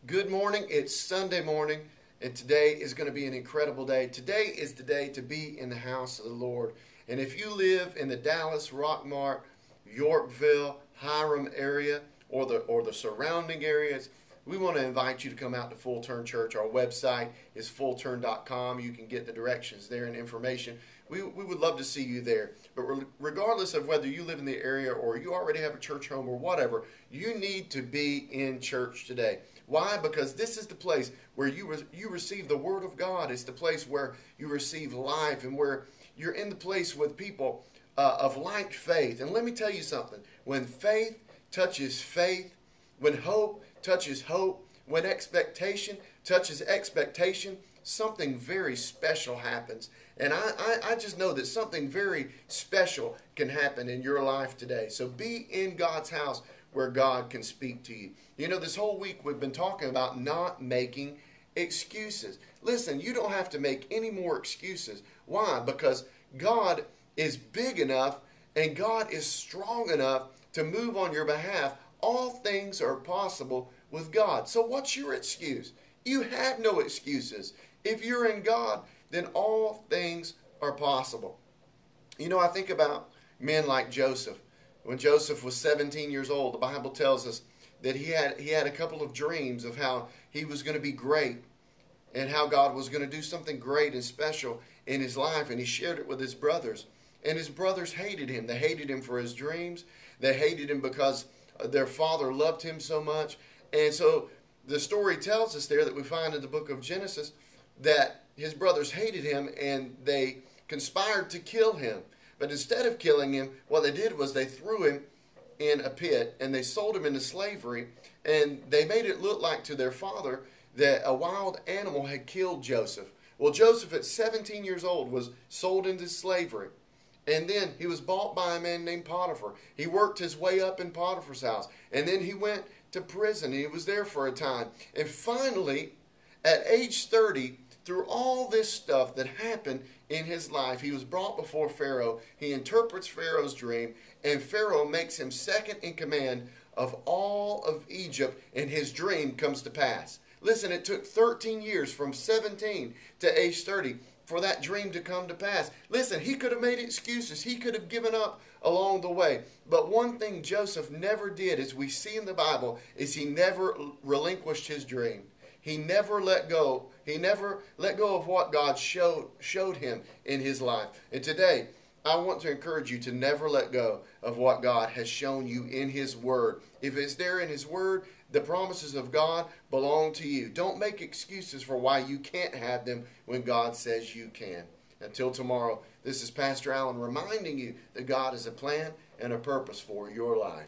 Good morning. It's Sunday morning, and today is going to be an incredible day. Today is the day to be in the house of the Lord. And if you live in the Dallas, Rockmart, Yorkville, Hiram area, or the surrounding areas, we want to invite you to come out to Full Turn Church. Our website is fullturn.com. You can get the directions there and information. We would love to see you there. But regardless of whether you live in the area or you already have a church home or whatever, you need to be in church today. Why? Because this is the place where you receive the Word of God. It's the place where you receive life and where you're in the place with people of like faith. And let me tell you something. When faith touches faith, when hope touches hope, when expectation touches expectation, something very special happens. And I just know that something very special can happen in your life today. So be in God's house where God can speak to you. You know, this whole week we've been talking about not making excuses. Listen, you don't have to make any more excuses. Why? Because God is big enough and God is strong enough to move on your behalf. All things are possible with God. So what's your excuse? You have no excuses. If you're in God, then all things are possible. You know, I think about men like Joseph. When Joseph was 17 years old, the Bible tells us that he had a couple of dreams of how he was going to be great and how God was going to do something great and special in his life. And he shared it with his brothers. And his brothers hated him. They hated him for his dreams. They hated him because their father loved him so much. And so the story tells us there that we find in the book of Genesis that his brothers hated him and they conspired to kill him. But instead of killing him, what they did was they threw him in a pit and they sold him into slavery, and they made it look like to their father that a wild animal had killed Joseph. Well, Joseph at 17 years old was sold into slavery, and then he was bought by a man named Potiphar. He worked his way up in Potiphar's house, and then he went to prison and he was there for a time. And finally, at age 30, through all this stuff that happened in his life, he was brought before Pharaoh. He interprets Pharaoh's dream, and Pharaoh makes him second in command of all of Egypt, and his dream comes to pass. Listen, it took 13 years from 17 to age 30 for that dream to come to pass. Listen, he could have made excuses. He could have given up along the way. But one thing Joseph never did, as we see in the Bible, is he never relinquished his dream. He never let go. He never let go of what God showed him in his life. And today, I want to encourage you to never let go of what God has shown you in His Word. If it's there in His Word, the promises of God belong to you. Don't make excuses for why you can't have them when God says you can. Until tomorrow, this is Pastor Allen reminding you that God has a plan and a purpose for your life.